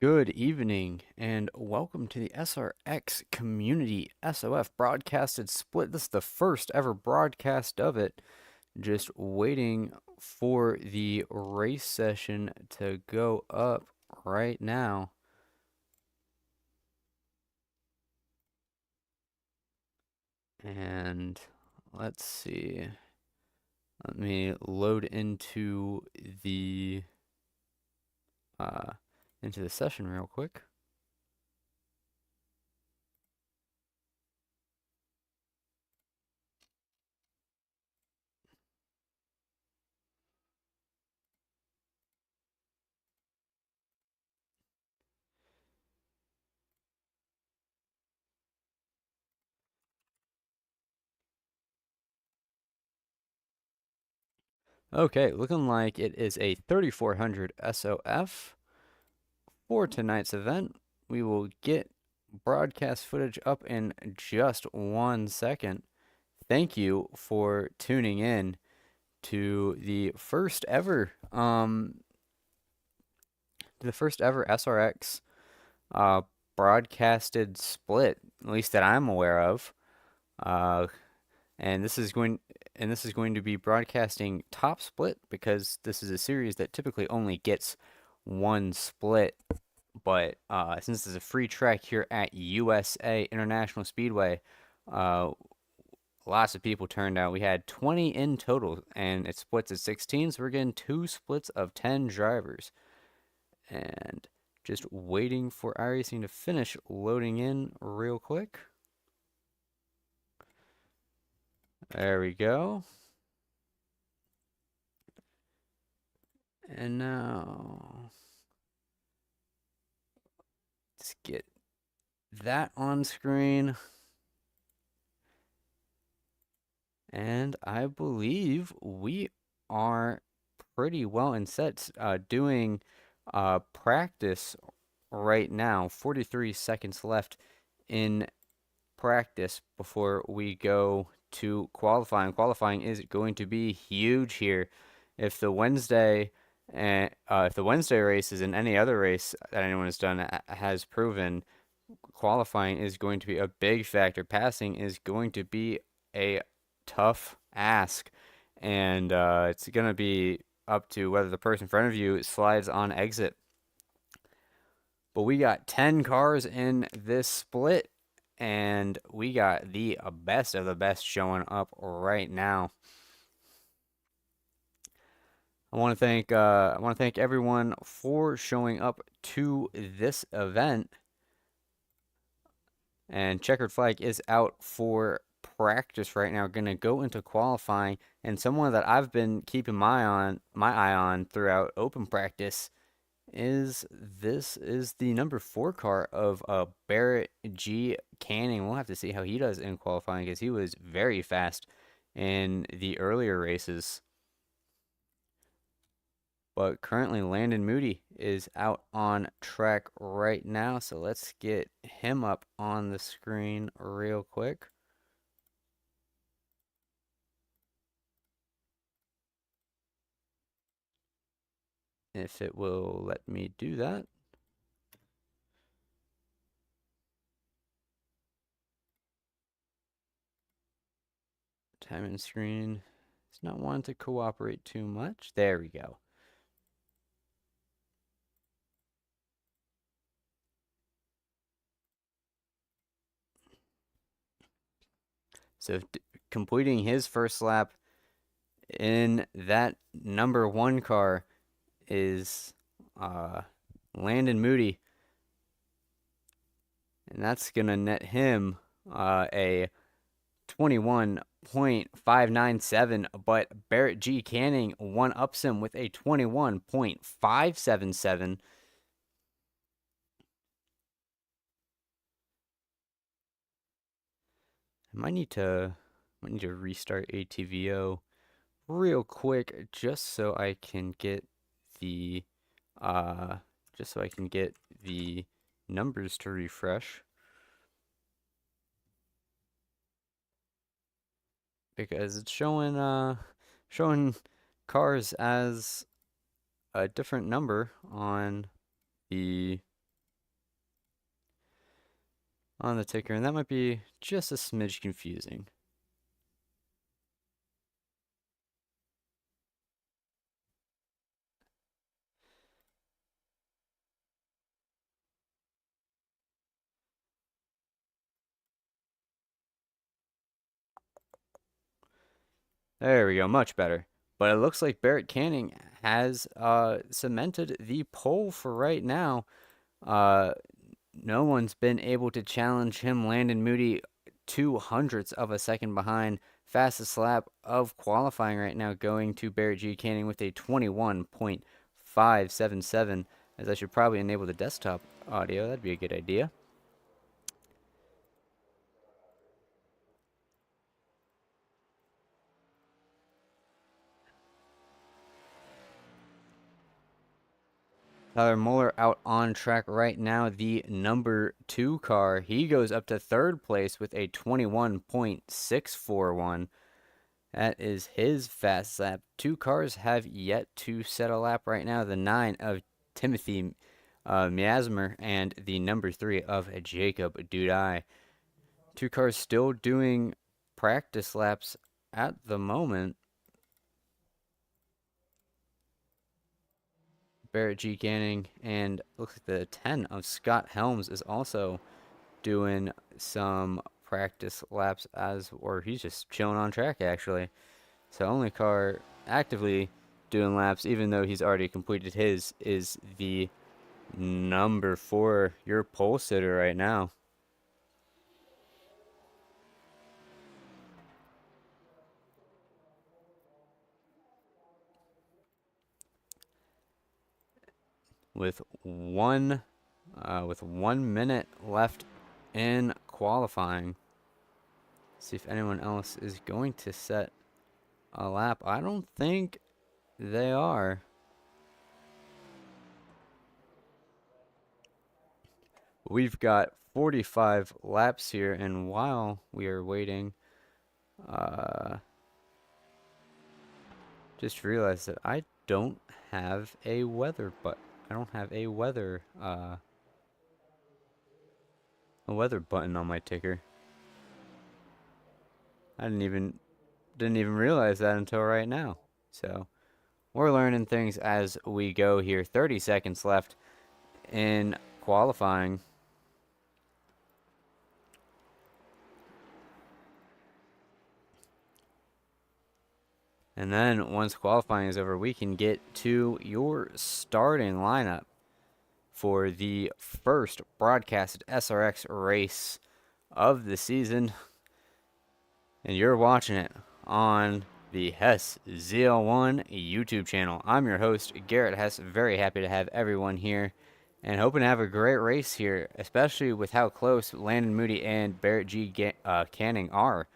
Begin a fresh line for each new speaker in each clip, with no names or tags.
Good evening and welcome to the SRX Community SOF Broadcasted Split. This is the first ever broadcast of it. Just waiting for the race session to go up right now. And let's see. Let me load uh into the session real quick. Okay, looking like it is a 3400 SOF. For tonight's event, we will get broadcast footage up in just 1 second. Thank you for tuning in to the first ever SRX uh broadcasted split, at least that I'm aware of. Uh, and this is going to be broadcasting top split because this is a series that typically only gets one split. But since it's a free track here at USA International Speedway, uh, lots of people turned out. We had 20 in total, and it splits at 16, so we're getting two splits of 10 drivers. And just waiting for iRacing to finish loading in real quick. There we go. And now let's get that on screen. And I believe we are pretty well in sets doing practice right now. 43 seconds left in practice before we go to qualifying. Qualifying is going to be huge here. If the Wednesday if the Wednesday races and any other race that anyone has done has proven, qualifying is going to be a big factor. Passing is going to be a tough ask, and it's going to be up to whether the person in front of you slides on exit. But we got 10 cars in this split, and we got the best of the best showing up right now. I want to thank everyone for showing up to this event. And checkered flag is out for practice right now. Going to go into qualifying, and someone that I've been keeping my eye on throughout open practice is the number 4 car of Barrett G. Canning. We'll have to see how he does in qualifying because he was very fast in the earlier races. But currently, Landon Moody is out on track right now. So let's get him up on the screen real quick. If it will let me do that. Timing screen. It's not wanting to cooperate too much. There we go. So completing his first lap in that number 1 car is Landon Moody. And that's going to net him a 21.597, but Barrett G. Canning one-ups him with a 21.577. I might need to restart ATVO real quick just so I can get the uh just so I can get the numbers to refresh because it's showing cars as a different number on the on the ticker, and that might be just a smidge confusing. There we go, much better. But it looks like Barrett Canning has cemented the pole for right now. Uh, no one's been able to challenge him. Landon Moody, 200ths of a second behind. Fastest lap of qualifying right now going to Barrett G. Canning with a 21.577. As I should probably enable the desktop audio. That'd be a good idea. Tyler Muller out on track right now, the number 2 car. He goes up to third place with a 21.641. That is his fast lap. 2 cars have yet to set a lap right now. The 9 of Timothy Miasmer and the number 3 of Jacob Dudai. 2 cars still doing practice laps at the moment. Barrett G. Ganning and looks like the 10 of Scott Helms is also doing some practice laps or he's just chilling on track actually. So only car actively doing laps, even though he's already completed his, is the number 4, your pole sitter right now. With one, with 1 minute left in qualifying. See if anyone else is going to set a lap. I don't think they are. We've got 45 laps here, and while we are waiting, uh, just realized that I don't have a weather, but I don't have a weather button on my ticker. I didn't even realize that until right now. So we're learning things as we go here. 30 seconds left in qualifying. And then once qualifying is over, we can get to your starting lineup for the first broadcasted SRX race of the season. And you're watching it on the Hess ZL1 YouTube channel. I'm your host, Garrett Hess. Very happy to have everyone here and hoping to have a great race here, especially with how close Landon Moody and Barrett G. Canning are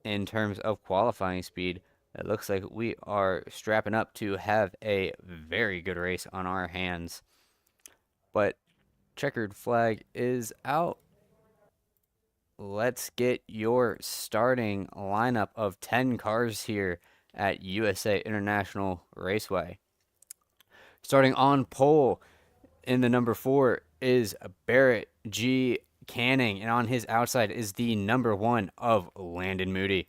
in terms of qualifying speed. It looks like we are strapping up to have a very good race on our hands. But checkered flag is out. Let's get your starting lineup of 10 cars here at USA International Raceway. Starting on pole in the number 4 is Barrett G. Canning, and on his outside is the number 1 of Landon Moody.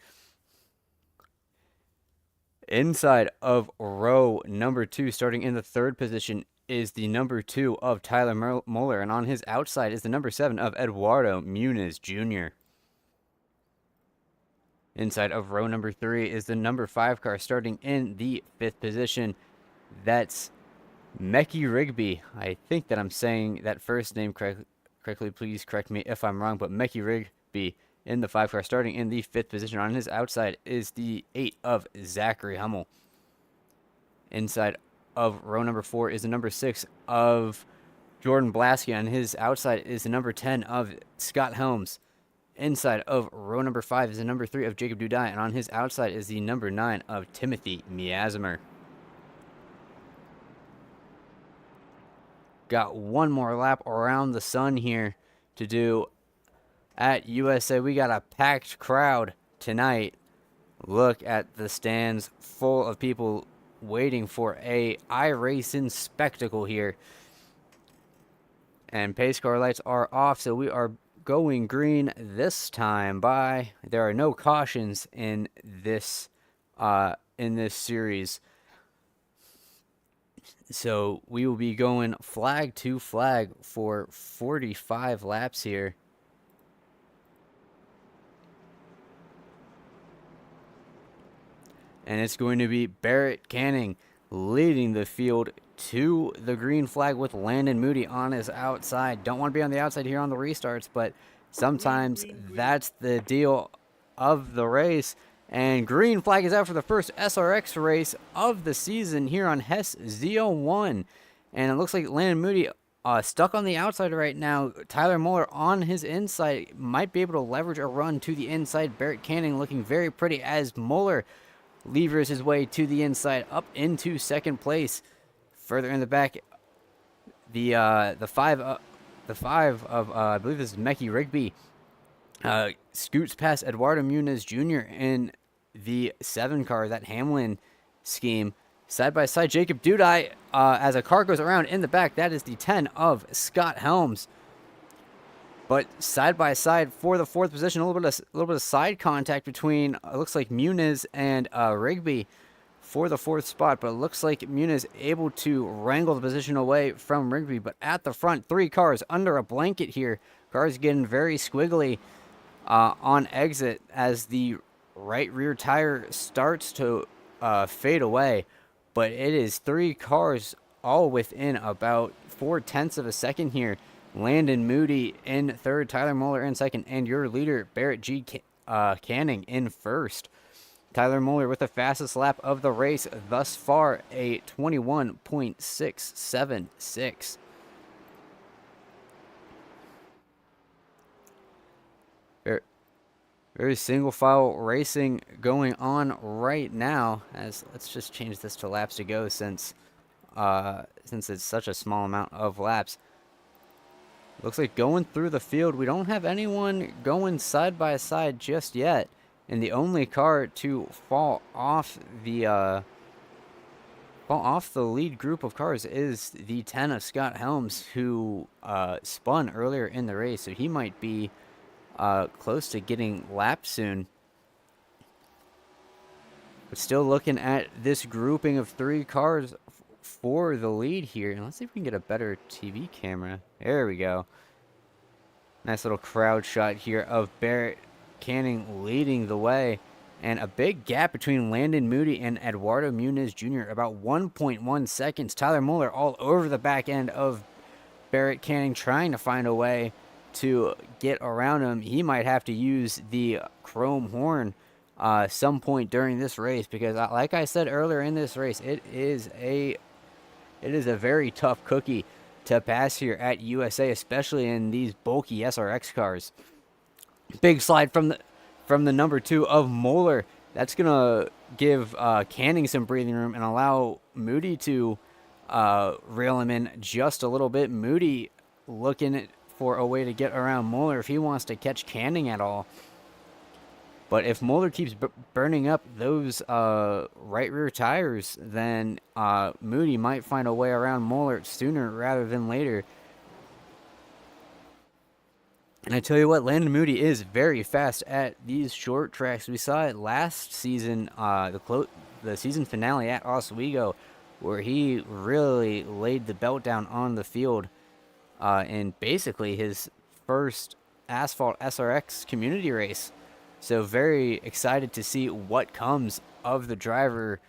Inside of row number 2, starting in the 3rd position, is the number 2 of Tyler Muller, and on his outside is the number 7 of Eduardo Muniz Jr. Inside of row number 3 is the number 5 car, starting in the 5th position. That's Mecky Rigby. I think that I'm saying that first name correctly. Please correct me if I'm wrong, but Mecky Rigby in the 5 car, starting in the 5th position. On his outside is the 8 of Zachary Hummel. Inside of row number 4 is the number 6 of Jordan Blasky. On his outside is the number 10 of Scott Helms. Inside of row number 5 is the number 3 of Jacob Dudai, and on his outside is the number 9 of Timothy Miasmer. Got one more lap around the sun here to do at USA. We got a packed crowd tonight. Look at the stands full of people waiting for a iRacing spectacle here. And pace car lights are off, so we are going green this time by. There are no cautions in this series. So we will be going flag to flag for 45 laps here. And it's going to be Barrett Canning leading the field to the green flag with Landon Moody on his outside. Don't want to be on the outside here on the restarts, but sometimes that's the deal of the race. And green flag is out for the first SRX race of the season here on Hess Z01. And it looks like Landon Moody stuck on the outside right now. Tyler Muller on his inside might be able to leverage a run to the inside. Barrett Canning looking very pretty as Muller levers his way to the inside up into second place. Further in the back, the five of I believe this is Mecky Rigby scoots past Eduardo Muniz Jr. in the 7 car, that Hamlin scheme. Side by side, Jacob Dudai as a car goes around in the back. That is the 10 of Scott Helms. But side by side for the 4th position, a little bit of side contact between it looks like Muniz and Rigby for the 4th spot. But it looks like Muniz able to wrangle the position away from Rigby. But at the front, 3 cars under a blanket here. Cars getting very squiggly on exit as the right rear tire starts to fade away. But it is 3 cars all within about 0.4 of a second here. Landon Moody in 3rd, Tyler Muller in 2nd, and your leader, Barrett G. Canning, in 1st. Tyler Muller with the fastest lap of the race thus far, a 21.676. Very single file racing going on right now. As let's just change this to laps to go since it's such a small amount of laps. Looks like going through the field, we don't have anyone going side by side just yet. And the only car to fall off the lead group of cars is the 10 of Scott Helms, who spun earlier in the race. So he might be close to getting lapped soon. But still looking at this grouping of 3 cars for the lead here. And let's see if we can get a better TV camera. There we go. Nice little crowd shot here of Barrett Canning leading the way. And a big gap between Landon Moody and Eduardo Muniz Jr. About 1.1 seconds. Tyler Muller all over the back end of Barrett Canning, trying to find a way to get around him. He might have to use the chrome horn some point during this race, because like I said earlier in this race, it is a very tough cookie to pass here at USA, especially in these bulky SRX cars. Big slide from the number 2 of Muller. That's gonna give Canning some breathing room and allow Moody to reel him in just a little bit. Moody looking for a way to get around Muller if he wants to catch Canning at all. But if Muller keeps burning up those right rear tires, then Moody might find a way around Muller sooner rather than later. And I tell you what, Landon Moody is very fast at these short tracks. We saw it last season, the season finale at Oswego, where he really laid the belt down on the field in basically his first asphalt SRX community race. So very excited to see what comes of the driver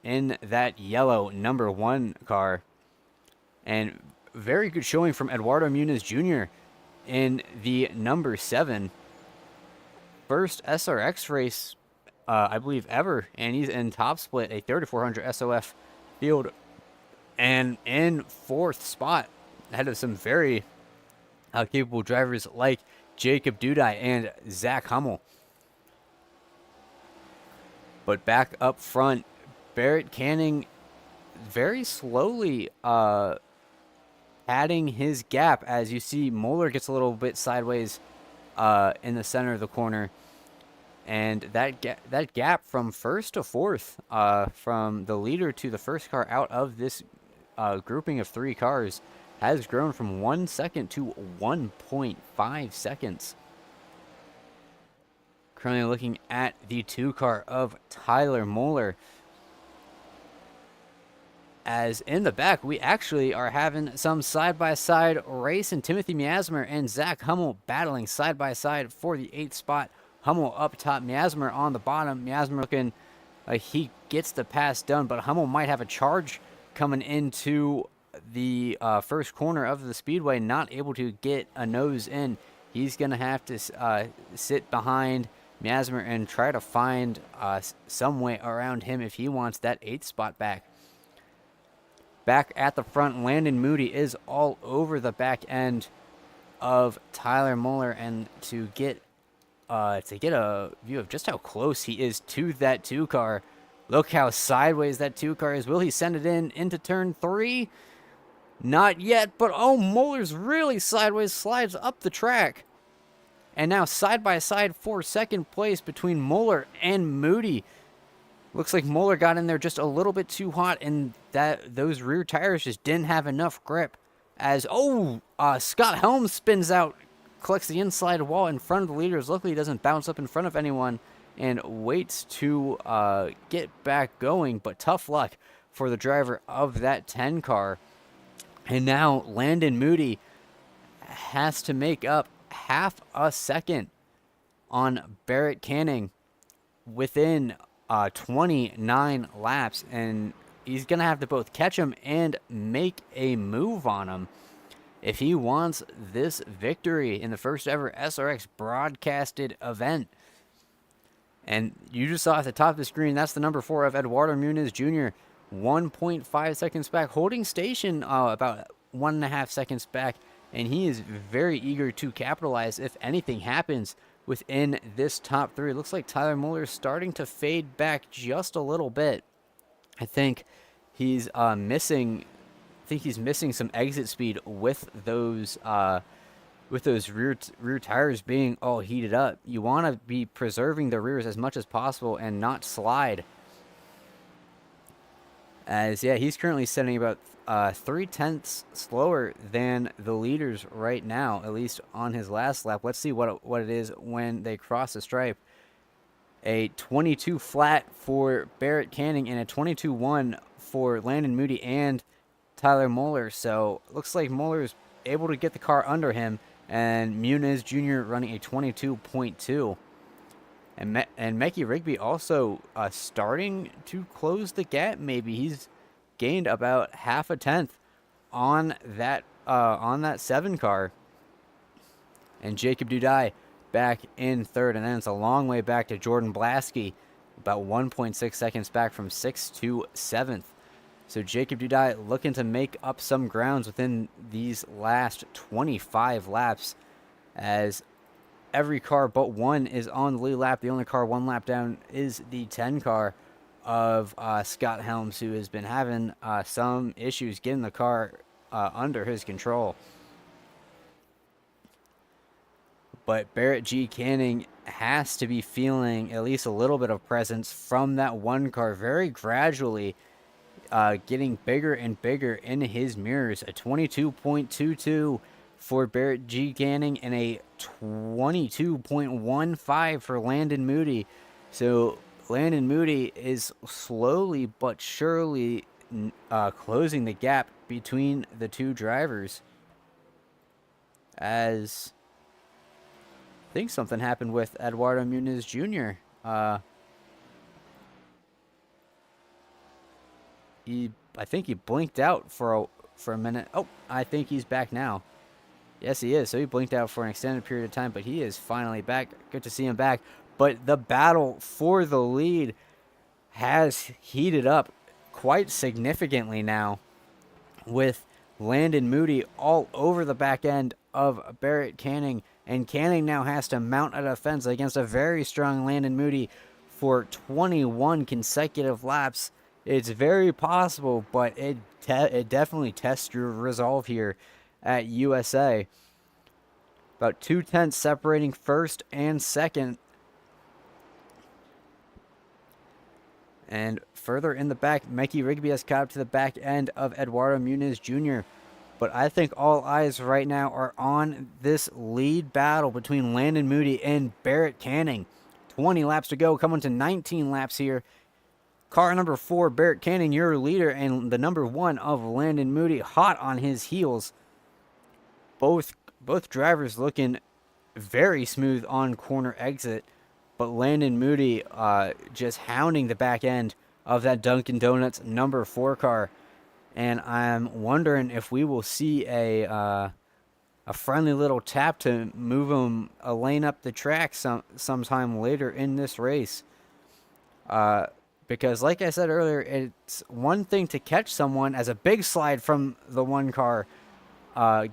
in that yellow number 1 car. And very good showing from Eduardo Muniz Jr. in the number 7. First SRX race, I believe, ever. And he's in top split, a 3400 SOF field. And in 4th spot, ahead of some very capable drivers like Jacob Dudai and Zach Hummel. But back up front, Barrett Canning very slowly adding his gap, as you see Muller gets a little bit sideways in the center of the corner. And that gap from 1st to 4th, from the leader to the first car out of this grouping of 3 cars, has grown from 1 second to 1.5 seconds. Currently looking at the 2 car of Tyler Moeller. As in the back, we actually are having some side-by-side race, and Timothy Miasmer and Zach Hummel battling side-by-side for the 8th spot. Hummel up top, Miasmer on the bottom. Miasmer looking like he gets the pass done, but Hummel might have a charge coming into the first corner of the speedway, not able to get a nose in. He's going to have to sit behind Miasmer and try to find some way around him if he wants that 8th spot back. Back at the front, Landon Moody is all over the back end of Tyler Moeller, and to get a view of just how close he is to that 2 car. Look how sideways that 2 car is. Will he send it into turn 3? Not yet, but oh, Moeller's really sideways, slides up the track. And now side by side for second place between Moeller and Moody. Looks like Moeller got in there just a little bit too hot, and those rear tires just didn't have enough grip. As, Scott Helms spins out, collects the inside wall in front of the leaders. Luckily, he doesn't bounce up in front of anyone and waits to get back going, but tough luck for the driver of that 10 car. And now Landon Moody has to make up half a second on Barrett Canning within 29 laps, and he's going to have to both catch him and make a move on him if he wants this victory in the first ever SRX broadcasted event. And you just saw at the top of the screen, that's the number 4 of Eduardo Muniz Jr., 1.5 seconds back, holding station about 1.5 seconds back, and he is very eager to capitalize if anything happens within this top 3. It looks like Tyler Moeller is starting to fade back just a little bit. I think he's missing some exit speed with those rear tires being all heated up. You want to be preserving the rears as much as possible and not slide. As he's currently sitting about 0.3 slower than the leaders right now, at least on his last lap. Let's see what it is when they cross the stripe. A 22 flat for Barrett Canning and a 22.1 for Landon Moody and Tyler Moeller. So looks like Moeller is able to get the car under him, and Muniz Jr. running a 22.2. And Mecky Rigby also starting to close the gap. Maybe he's gained about half a tenth on that 7 car. And Jacob Dudai back in 3rd, and then it's a long way back to Jordan Blasky, about 1.6 seconds back from 6th to 7th. So Jacob Dudai looking to make up some grounds within these last 25 laps, as every car but one is on the lead lap. The only car 1 lap down is the 10 car of Scott Helms, who has been having some issues getting the car under his control. But Barrett G. Canning has to be feeling at least a little bit of presence from that 1 car, very gradually getting bigger and bigger in his mirrors. A 22.22 for Barrett G. Canning and a 22.15 for Landon Moody. So Landon Moody is slowly but surely closing the gap between the 2 drivers. As I think something happened with Eduardo Muniz Jr. I think he blinked out for a minute. Oh, I think he's back now. Yes, he is. So he blinked out for an extended period of time, but he is finally back. Good to see him back. But the battle for the lead has heated up quite significantly now, with Landon Moody all over the back end of Barrett Canning. And Canning now has to mount a defense against a very strong Landon Moody for 21 consecutive laps. It's very possible, but it definitely tests your resolve here at USA. About 0.2 separating first and second. And further in the back, Mecky Rigby has caught up to the back end of Eduardo Muniz Jr. But I think all eyes right now are on this lead battle between Landon Moody and Barrett Canning. 20 laps to go, coming to 19 laps here. Car number 4, Barrett Canning, your leader, and the number 1 of Landon Moody, hot on his heels. Both drivers looking very smooth on corner exit, but Landon Moody just hounding the back end of that Dunkin' Donuts number 4 car. And I'm wondering if we will see a friendly little tap to move him a lane up the track sometime later in this race. Because like I said earlier, it's one thing to catch someone as a big slide from the one car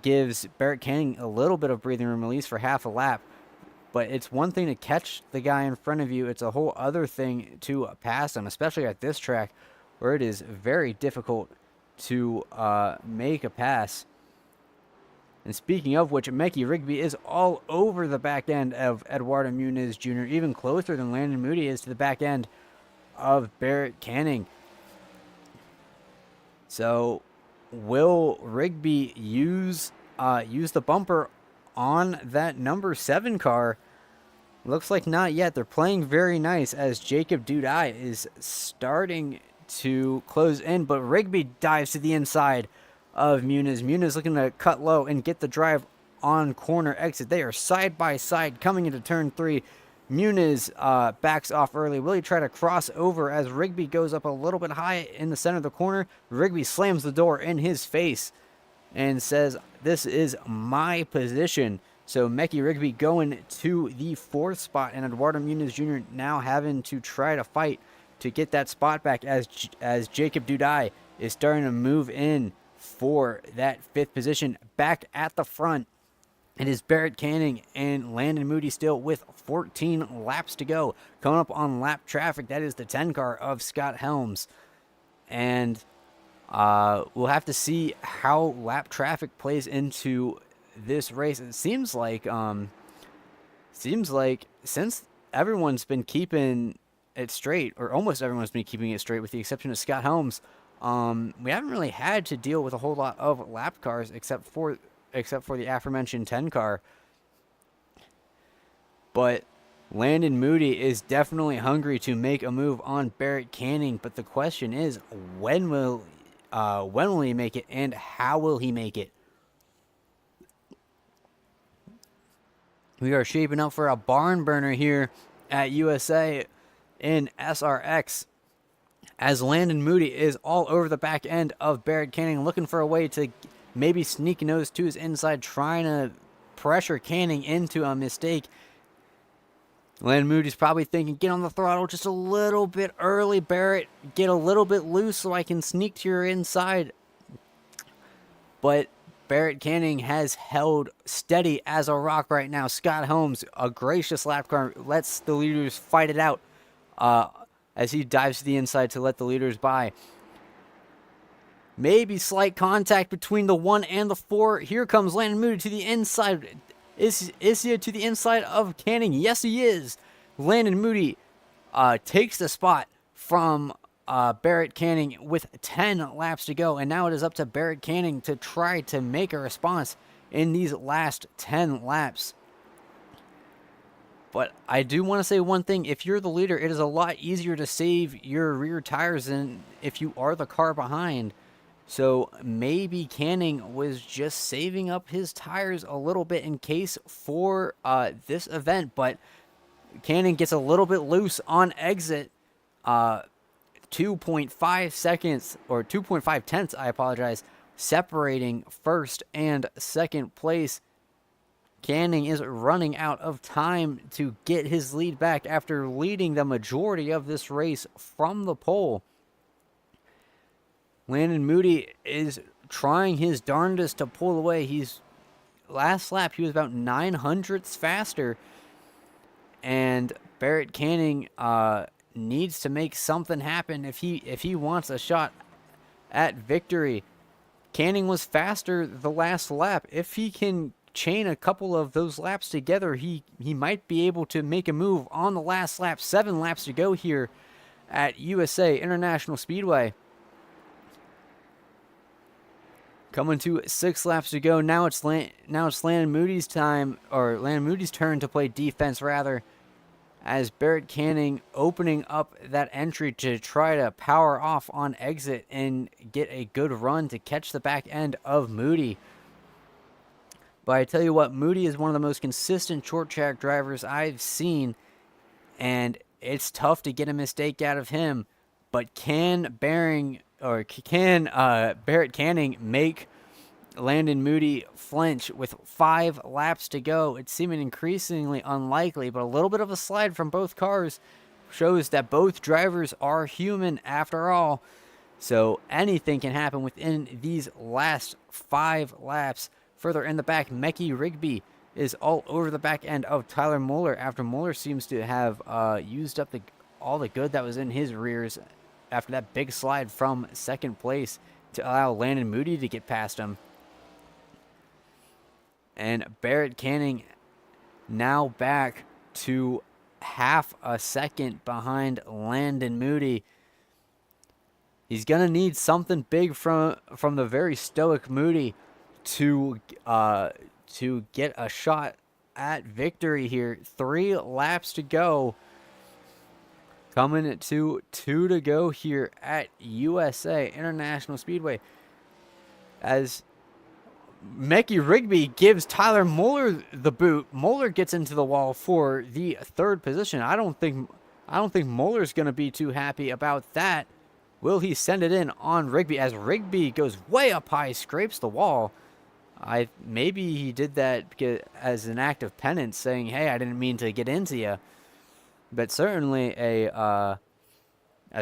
gives Barrett Canning a little bit of breathing room, at least for half a lap. But it's one thing to catch the guy in front of you. It's a whole other thing to pass him, especially at this track where it is very difficult to make a pass. And speaking of which, Mickey Rigby is all over the back end of Eduardo Muniz Jr., even closer than Landon Moody is to the back end of Barrett Canning. So will Rigby use the bumper on that number 7 car? Looks like not yet. They're playing very nice as Jacob Dudai is starting to close in, but Rigby dives to the inside of Muniz. Muniz looking to cut low and get the drive on corner exit. They are side by side coming into turn 3. Muniz backs off early. Will he try to cross over as Rigby goes up a little bit high in the center of the corner? Rigby slams the door in his face and says, "This is my position." So Mickey Rigby going to the 4th spot, and Eduardo Muniz Jr. now having to try to fight to get that spot back as Jacob Dudai is starting to move in for that 5th position. Back at the front, it is Barrett Canning and Landon Moody still with 14 laps to go. Coming up on lap traffic, that is the 10 car of Scott Helms. And we'll have to see how lap traffic plays into this race. It seems like since everyone's been keeping it straight, or almost everyone's been keeping it straight with the exception of Scott Helms, we haven't really had to deal with a whole lot of lap cars except for the aforementioned 10 car. But Landon Moody is definitely hungry to make a move on Barrett Canning, but the question is, when will he make it, and how will he make it? We are shaping up for a barn burner here at USA in SRX, as Landon Moody is all over the back end of Barrett Canning, looking for a way to maybe sneak nose to his inside, trying to pressure Canning into a mistake. Landon Moody's probably thinking, get on the throttle just a little bit early, Barrett. Get a little bit loose so I can sneak to your inside. But Barrett Canning has held steady as a rock right now. Scott Helms, a gracious lap car, lets the leaders fight it out as he dives to the inside to let the leaders by. Maybe slight contact between the 1 and the 4. Here comes Landon Moody to the inside. Is he to the inside of Canning? Yes, he is. Landon Moody takes the spot from Barrett Canning with 10 laps to go. And now it is up to Barrett Canning to try to make a response in these last 10 laps. But I do want to say one thing. If you're the leader, it is a lot easier to save your rear tires than if you are the car behind. So maybe Canning was just saving up his tires a little bit in case for this event. But Canning gets a little bit loose on exit. 2.5 seconds, or 2.5 tenths, I apologize, separating first and second place. Canning is running out of time to get his lead back after leading the majority of this race from the pole. Landon Moody is trying his darndest to pull away. Last lap, he was about 900ths faster. And Barrett Canning needs to make something happen if he wants a shot at victory. Canning was faster the last lap. If he can chain a couple of those laps together, he might be able to make a move on the last lap. 7 laps to go here at USA International Speedway. Coming to 6 laps to go. Now it's Landon Moody's time, or Landon Moody's turn to play defense rather, as Barrett Canning opening up that entry to try to power off on exit and get a good run to catch the back end of Moody. But I tell you what, Moody is one of the most consistent short track drivers I've seen, and it's tough to get a mistake out of him. But can Barrett Canning make Landon Moody flinch with 5 laps to go? It's seeming increasingly unlikely, but a little bit of a slide from both cars shows that both drivers are human after all. So anything can happen within these last 5 laps. Further in the back, Mecky Rigby is all over the back end of Tyler Muller after Muller seems to have used up all the good that was in his rears after that big slide from second place to allow Landon Moody to get past him. And Barrett Canning now back to half a second behind Landon Moody. He's going to need something big from the very stoic Moody to get a shot at victory here. 3 laps to go. Coming to 2 to go here at USA International Speedway, as Mecky Rigby gives Tyler Muller the boot. Muller gets into the wall for the 3rd position. I don't think Muller's going to be too happy about that. Will he send it in on Rigby as Rigby goes way up high, scrapes the wall? Maybe he did that as an act of penance, saying, "Hey, I didn't mean to get into you." But certainly a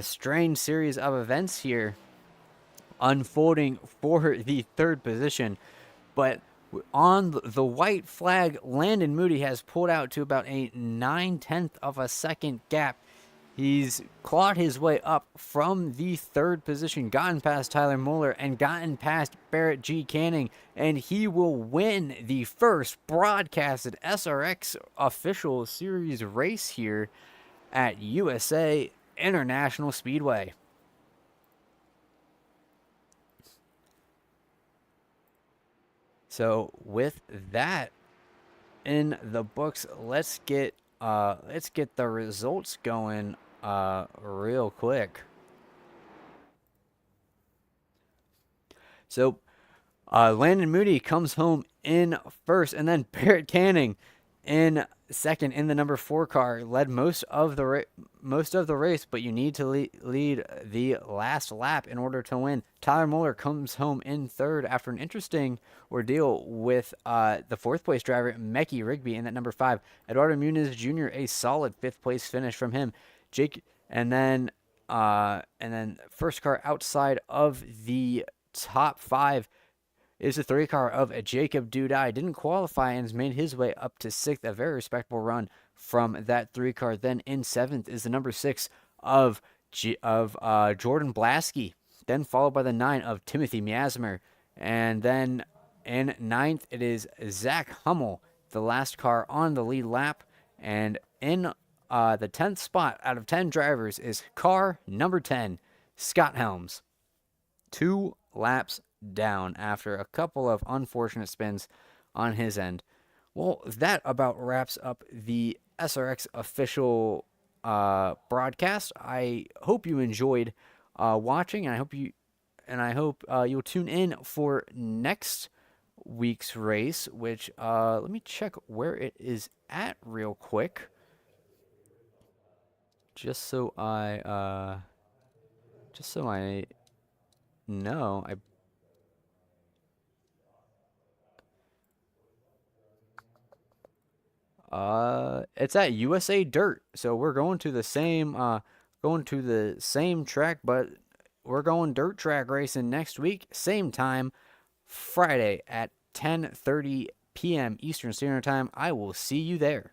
strange series of events here unfolding for the 3rd position. But on the white flag, Landon Moody has pulled out to about a 9/10 of a second gap. He's clawed his way up from the 3rd position, gotten past Tyler Muller, and gotten past Barrett G. Canning, and he will win the first broadcasted SRX official series race here at USA International Speedway. So with that in the books, let's get the results going real quick. So Landon Moody comes home in first, and then Barrett Canning in second in the number 4 car. Led most of the race, but you need to lead the last lap in order to win. Tyler Muller comes home in third after an interesting ordeal with the 4th place driver Mecky Rigby in that number 5. Eduardo Muniz Jr. a solid 5th place finish from him. And then first car outside of the top 5 is the 3 car of Jacob Dudai. Didn't qualify and has made his way up to 6th. A very respectable run from that 3 car. Then in 7th is the number 6 of Jordan Blasky. Then followed by the 9 of Timothy Miasmer. And then in 9th, it is Zach Hummel, the last car on the lead lap. And in the 10th spot out of 10 drivers is car number 10, Scott Helms. 2 laps down after a couple of unfortunate spins on his end. Well, that about wraps up the SRX official broadcast. I hope you enjoyed watching, and I hope you'll tune in for next week's race, which let me check where it is at real quick, just so I know. It's at USA Dirt, so we're going to the same track, but we're going dirt track racing next week, same time, Friday at 10:30 p.m. Eastern Standard Time. I will see you there.